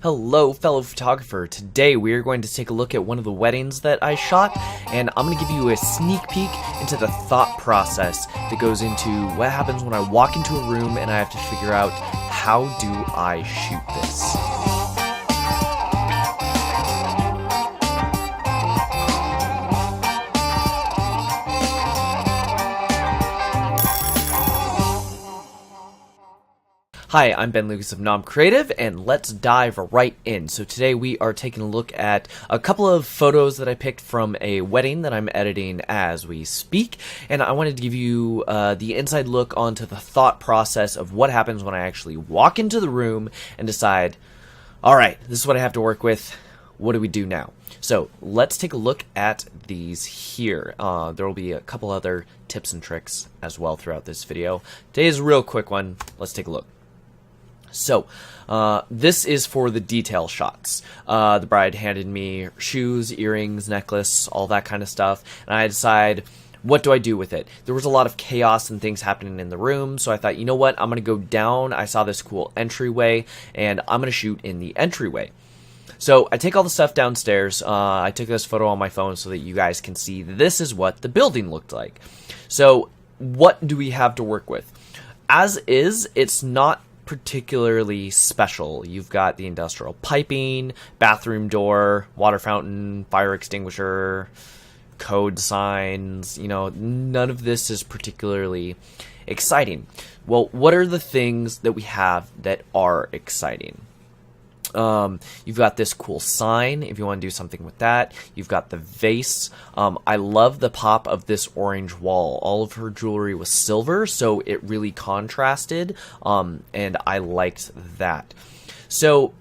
Hello, fellow photographer. Today we are going to take a look at one of the weddings that I shot, and I'm going to give you a sneak peek into the thought process that goes into what happens when I walk into a room and I have to figure out how do I shoot this. Hi, I'm Ben Lucas of Nom Creative, and let's dive right in. So today we are taking a look at a couple of photos that I picked from a wedding that I'm editing as we speak, and I wanted to give you the inside look onto the thought process of what happens when I actually walk into the room and decide, alright, this is what I have to work with, what do we do now? So let's take a look at these here. There will be a couple other tips and tricks as well throughout this video. Today's a real quick one. Let's take a look. So, this is for the detail shots. The bride handed me shoes, earrings, necklace, all that kind of stuff, and I decide, what do I do with it? There was a lot of chaos and things happening in the room, so I thought, you know what, I'm going to go down. I saw this cool entryway, and I'm going to shoot in the entryway. So, I take all the stuff downstairs. I took this photo on my phone so that you guys can see this is what the building looked like. So, what do we have to work with? As is, it's not particularly special. You've got the industrial piping, bathroom door, water fountain, fire extinguisher, code signs. You know, none of this is particularly exciting. Well, what are the things that we have that are exciting? You've got this cool sign if you want to do something with that. You've got the vase. I love the pop of this orange wall. All of her jewelry was silver, so it really contrasted, and I liked that. So,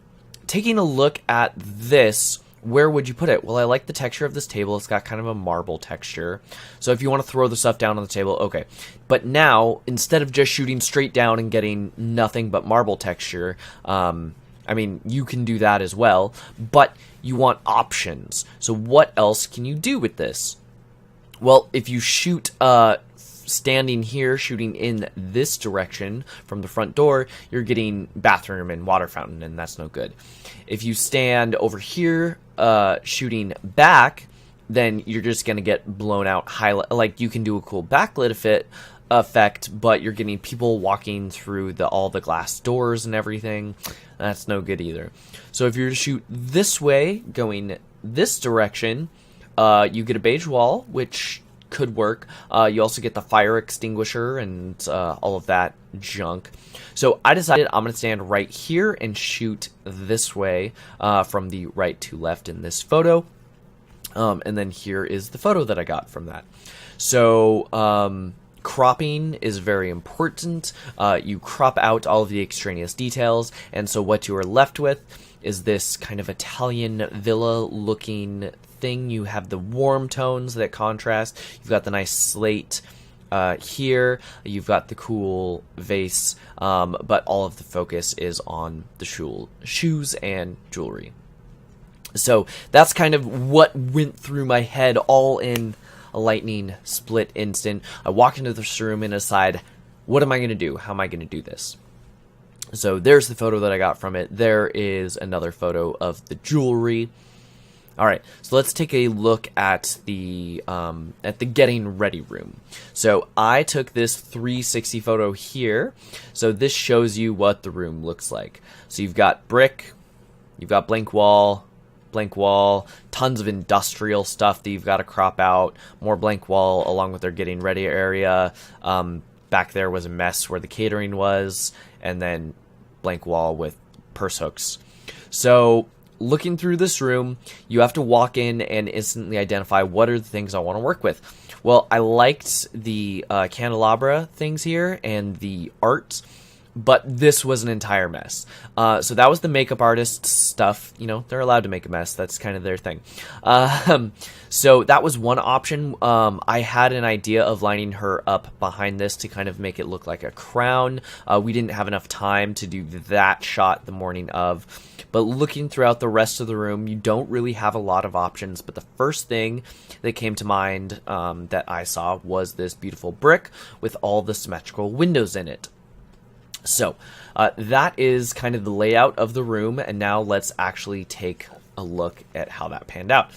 taking a look at this, where would you put it? Well, I like the texture of this table. It's got kind of a marble texture. So if you want to throw the stuff down on the table, okay. But now, instead of just shooting straight down and getting nothing but marble texture, I mean, you can do that as well, but you want options. So what else can you do with this? Well, if you shoot standing here, shooting in this direction from the front door, you're getting bathroom and water fountain, and that's no good. If you stand over here shooting back, then you're just going to get blown out highlight. Like, you can do a cool backlit effect, but you're getting people walking through all the glass doors and everything. That's no good either. So if you're to shoot this way, going this direction, you get a beige wall, which could work. You also get the fire extinguisher and all of that junk. So I decided I'm going to stand right here and shoot this way from the right to left in this photo. And then here is the photo that I got from that. So, cropping is very important. You crop out all of the extraneous details, and so what you are left with is this kind of Italian villa looking thing. You have the warm tones that contrast. You've got the nice slate here. You've got the cool vase, but all of the focus is on the shoes and jewelry. So that's kind of what went through my head all in a lightning split instant. I walk into this room and decide, what am I going to do? How am I going to do this? So there's the photo that I got from it. There is another photo of the jewelry. All right, so let's take a look at the getting ready room. So I took this 360 photo here. So this shows you what the room looks like. So you've got brick, you've got blank wall, tons of industrial stuff that you've got to crop out, more blank wall along with their getting ready area. Back there was a mess where the catering was, and then blank wall with purse hooks. So looking through this room, you have to walk in and instantly identify what are the things I want to work with. Well, I liked the candelabra things here and the art, but this was an entire mess. So that was the makeup artist's stuff. You know, they're allowed to make a mess. That's kind of their thing. So that was one option. I had an idea of lining her up behind this to kind of make it look like a crown. We didn't have enough time to do that shot the morning of. But looking throughout the rest of the room, you don't really have a lot of options. But the first thing that came to mind that I saw was this beautiful brick with all the symmetrical windows in it. So that is kind of the layout of the room, and now let's actually take a look at how that panned out.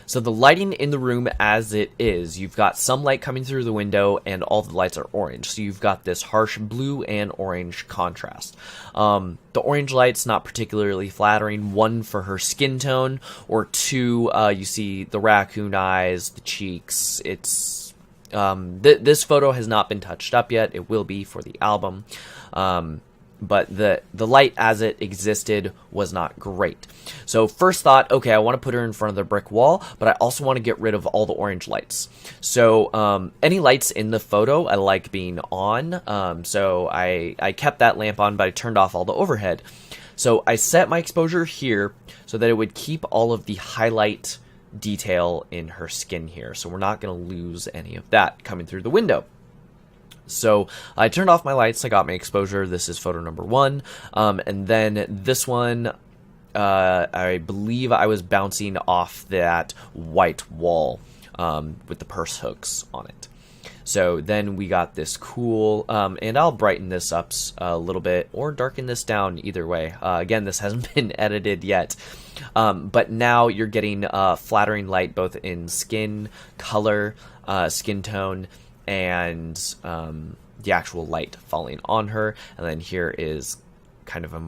So the lighting in the room as it is, you've got some light coming through the window and all the lights are orange. So you've got this harsh blue and orange contrast. The orange light's not particularly flattering, one for her skin tone, or two, you see the raccoon eyes, the cheeks. It's this photo has not been touched up yet. It will be for the album. But the light as it existed was not great. So first thought, okay, I want to put her in front of the brick wall, but I also want to get rid of all the orange lights. So any lights in the photo I like being on. So I kept that lamp on, but I turned off all the overhead. So I set my exposure here so that it would keep all of the highlight detail in her skin here. So we're not going to lose any of that coming through the window. So I turned off my lights, I got my exposure. This is photo number 1. And then this one, I believe I was bouncing off that white wall with the purse hooks on it. So then we got this cool, and I'll brighten this up a little bit or darken this down either way. Again, this hasn't been edited yet. But now you're getting flattering light both in skin color, skin tone, and the actual light falling on her. And then here is kind of a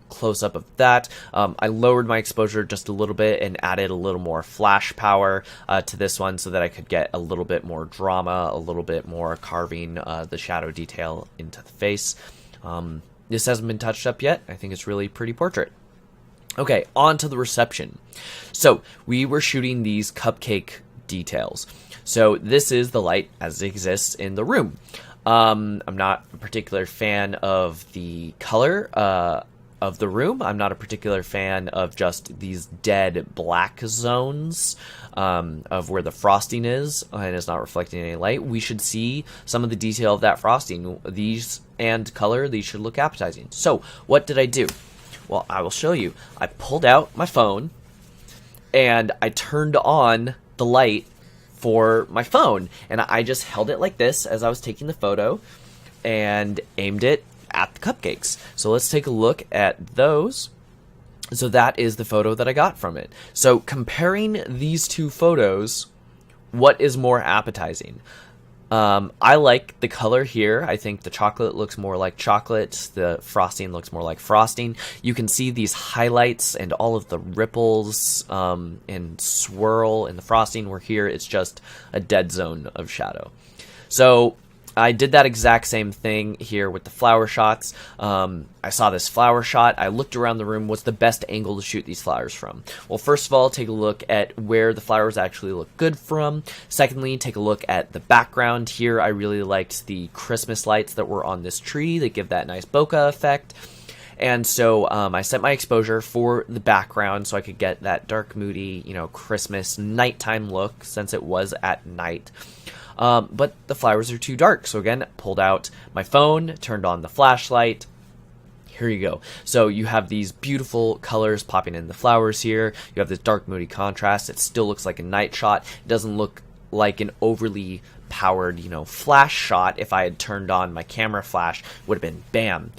close-up of that. I lowered my exposure just a little bit and added a little more flash power to this one so that I could get a little bit more drama, a little bit more carving the shadow detail into the face. This hasn't been touched up yet. I think it's really pretty portrait. Okay, on to the reception. So we were shooting these cupcake details. So this is the light as it exists in the room. I'm not a particular fan of the color of the room. I'm not a particular fan of just these dead black zones of where the frosting is and it's not reflecting any light. We should see some of the detail of that frosting. These and color, these should look appetizing. So what did I do? Well, I will show you. I pulled out my phone and I turned on the light for my phone, and I just held it like this as I was taking the photo and aimed it at the cupcakes. So let's take a look at those. So that is the photo that I got from it. So comparing these two photos, what is more appetizing? I like the color here. I think the chocolate looks more like chocolate. The frosting looks more like frosting. You can see these highlights and all of the ripples and swirl in the frosting, where here it's just a dead zone of shadow. So I did that exact same thing here with the flower shots. I saw this flower shot. I looked around the room. What's the best angle to shoot these flowers from? Well, first of all, take a look at where the flowers actually look good from. Secondly, take a look at the background. Here, I really liked the Christmas lights that were on this tree that give that nice bokeh effect. And so I set my exposure for the background so I could get that dark, moody, Christmas nighttime look, since it was at night. But the flowers are too dark. So again, pulled out my phone, turned on the flashlight. Here you go. So you have these beautiful colors popping in the flowers here. You have this dark, moody contrast. It still looks like a night shot. It doesn't look like an overly powered, flash shot. If I had turned on my camera flash, would have been bam.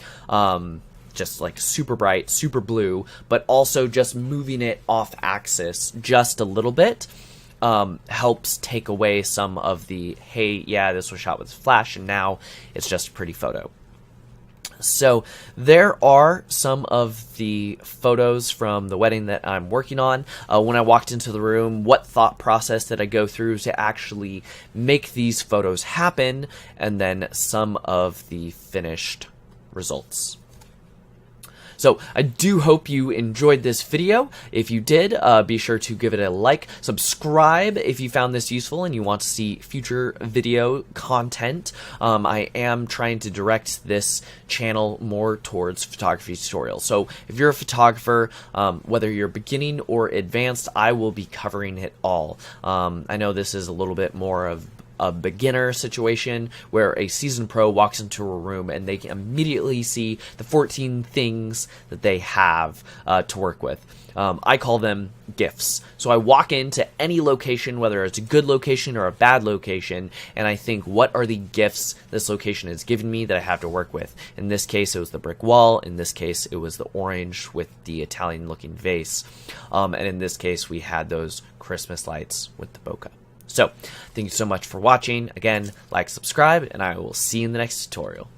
Just like super bright, super blue, but also just moving it off axis just a little bit. Helps take away some of the, hey, yeah, this was shot with flash and now it's just a pretty photo. So there are some of the photos from the wedding that I'm working on. When I walked into the room, what thought process did I go through to actually make these photos happen, and then some of the finished results. So I do hope you enjoyed this video. If you did, be sure to give it a like, subscribe if you found this useful and you want to see future video content. I am trying to direct this channel more towards photography tutorials. So if you're a photographer, whether you're beginning or advanced, I will be covering it all. I know this is a little bit more of a beginner situation where a seasoned pro walks into a room and they can immediately see the 14 things that they have to work with. I call them gifts. So I walk into any location, whether it's a good location or a bad location, and I think, what are the gifts this location has given me that I have to work with? In this case, it was the brick wall. In this case, it was the orange with the Italian-looking vase. And in this case, we had those Christmas lights with the bokeh. So, thank you so much for watching. Again, like, subscribe, and I will see you in the next tutorial.